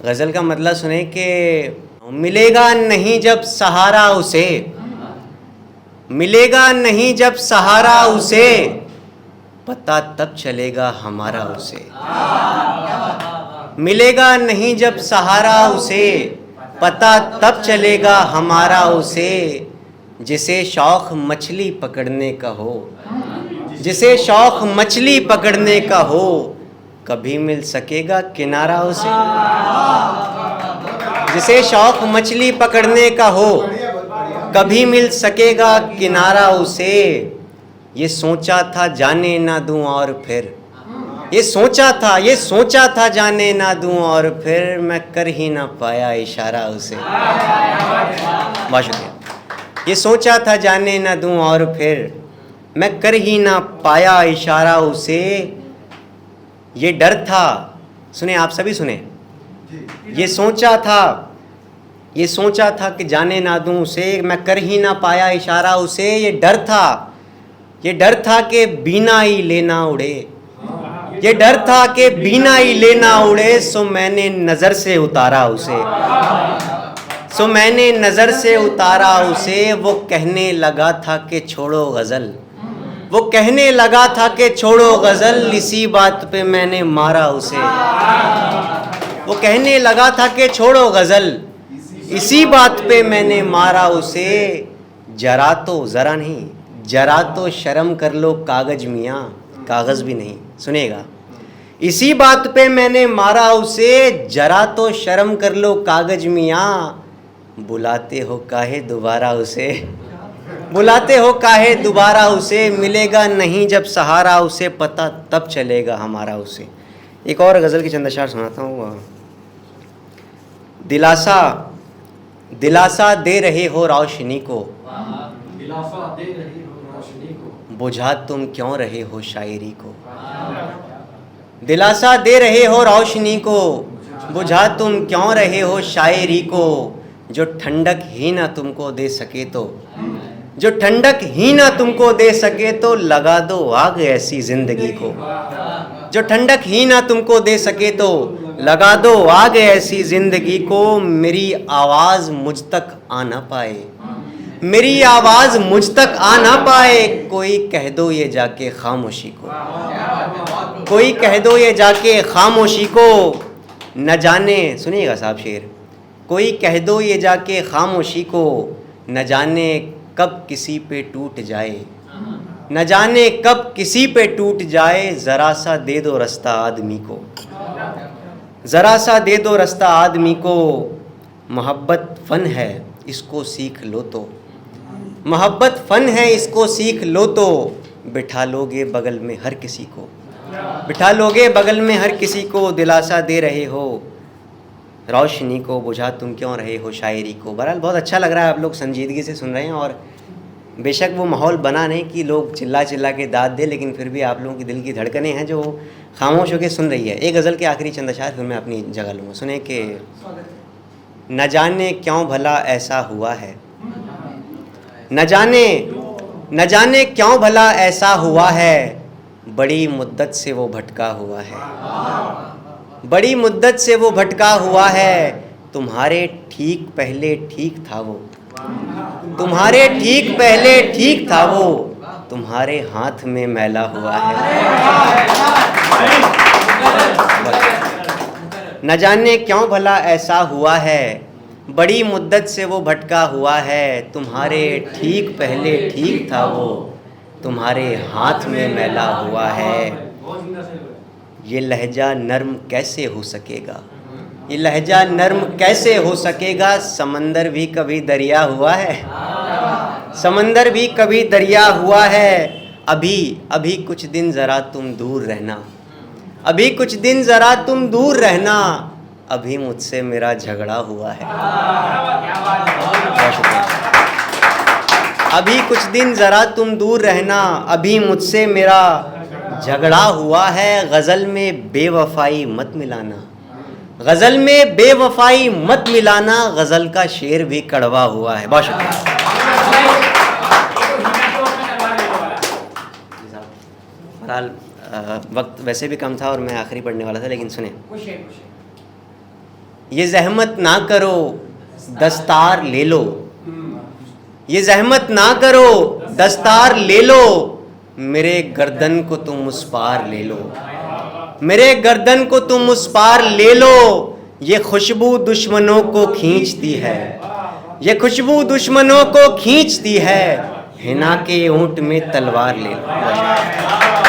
गज़ल का मतलब सुने कि मिलेगा नहीं जब सहारा उसे, मिलेगा नहीं जब सहारा उसे, पता तब चलेगा हमारा उसे। मिलेगा नहीं जब सहारा उसे, पता तब चलेगा हमारा उसे। जिसे शौक़ मछली पकड़ने का हो, जिसे शौक़ मछली पकड़ने का हो, कभी मिल सकेगा किनारा उसे। जिसे शौक़ मछली पकड़ने का हो, कभी मिल सकेगा किनारा उसे। ये सोचा था जाने ना दूं और फिर, ये सोचा था जाने ना दूं और फिर, मैं कर ही ना पाया इशारा उसे। बहुत शुक्रिया। ये सोचा था जाने ना दूं और फिर, मैं कर ही ना पाया इशारा उसे। ये डर था, सुने आप सभी सुने, ये सोचा था कि जाने ना दूं उसे, मैं कर ही ना पाया इशारा उसे। ये डर था कि बीना ही लेना उड़े, ये डर था कि बीना ही लेना उड़े। सो मैंने नज़र से उतारा उसे, सो मैंने नज़र से उतारा उसे। वो कहने लगा था कि छोड़ो गज़ल, वो कहने लगा था कि छोड़ो गज़ल, इसी बात पे मैंने मारा उसे। वो कहने लगा था कि छोड़ो गज़ल, इसी बात पे मैंने मारा उसे। जरा तो ज़रा नहीं, जरा तो शर्म कर लो कागज़ मियाँ, कागज़ भी नहीं, सुनिएगा। इसी बात पे मैंने मारा उसे, जरा तो शर्म कर लो कागज़ मियाँ। बुलाते हो काहे दोबारा उसे, बुलाते हो काहे दोबारा उसे। मिलेगा नहीं जब सहारा उसे, पता तब चलेगा हमारा उसे। एक और गज़ल की चंद अशआर सुनाता हूँ। दिलासा, दिलासा दे रहे हो रोशनी को, दिलासा दे रही हो रोशनी को, बुझा तुम क्यों रहे हो शायरी को। दिलासा दे रहे हो रोशनी को, बुझा तुम क्यों रहे हो शायरी को। जो ठंडक ही ना तुमको दे सके तो, जो ठंडक ही ना तुमको दे सके तो, लगा दो आग ऐसी ज़िंदगी को। जो ठंडक ही ना तुमको दे सके तो, लगा दो आग ऐसी ज़िंदगी को। मेरी आवाज़ मुझ तक आ ना पाए, मेरी आवाज़ मुझ तक आ ना पाए, कोई कह दो ये जाके खामोशी को, कोई कह दो ये जाके खामोशी को। न जाने, सुनिएगा साहब शेर, कोई कह दो ये जाके खामोशी को, न जाने कब किसी पे टूट जाए, न जाने कब किसी पे टूट जाए। ज़रा सा दे दो रास्ता आदमी को, ज़रा सा दे दो रास्ता आदमी को। मोहब्बत फ़न है इसको सीख लो तो, मोहब्बत फ़न है इसको सीख लो तो, बिठा लोगे बगल में हर किसी को, बिठा लोगे बगल में हर किसी को। दिलासा दे रहे हो रोशनी को, बुझा तुम क्यों रहे हो शायरी को। बहरहाल बहुत अच्छा लग रहा है, आप लोग संजीदगी से सुन रहे हैं। और बेशक वो माहौल बना नहीं कि लोग चिल्ला चिल्ला के दाद दे, लेकिन फिर भी आप लोगों की दिल की धड़कनें हैं जो खामोश होकर सुन रही है। एक गज़ल के आखिरी चंद अशआर फिर मैं अपनी जगह लूँगा। सुने कि न जाने क्यों भला ऐसा हुआ है, न जाने क्यों भला ऐसा हुआ है, बड़ी मुद्दत से वो भटका हुआ है, बड़ी मुद्दत से वो भटका हुआ है। तुम्हारे ठीक पहले ठीक था वो, तुम्हारे ठीक पहले ठीक था वो, तुम्हारे हाथ में मैला हुआ है। न जाने क्यों भला ऐसा हुआ है, बड़ी मुद्दत से वो भटका हुआ है। तुम्हारे ठीक पहले ठीक था वो, तुम्हारे हाथ में मैला हुआ है। ये लहजा नर्म कैसे हो सकेगा, ये लहजा नर्म कैसे हो सकेगा। समंदर भी कभी दरिया हुआ है, समंदर भी कभी दरिया हुआ है। अभी अभी कुछ दिन ज़रा तुम दूर रहना, अभी कुछ दिन ज़रा तुम दूर रहना, अभी मुझसे मेरा झगड़ा हुआ है। अभी कुछ दिन ज़रा तुम दूर रहना, अभी मुझसे मेरा झगड़ा हुआ है। गज़ल में बेवफाई मत मिलाना, गज़ल में बेवफाई मत मिलाना, गज़ल का शेर भी कड़वा हुआ है। बहुत शुक्रिया। वक्त वैसे भी कम था और मैं आखिरी पढ़ने वाला था, लेकिन सुने ये जहमत ना करो दस्तार ले लो, ये जहमत ना करो दस्तार ले लो, मेरे गर्दन को तुम उस पार ले लो, मेरे गर्दन को तुम उस पार ले लो। ये खुशबू दुश्मनों को खींचती है, ये खुशबू दुश्मनों को खींचती है, हिना के ऊंट में तलवार ले लो।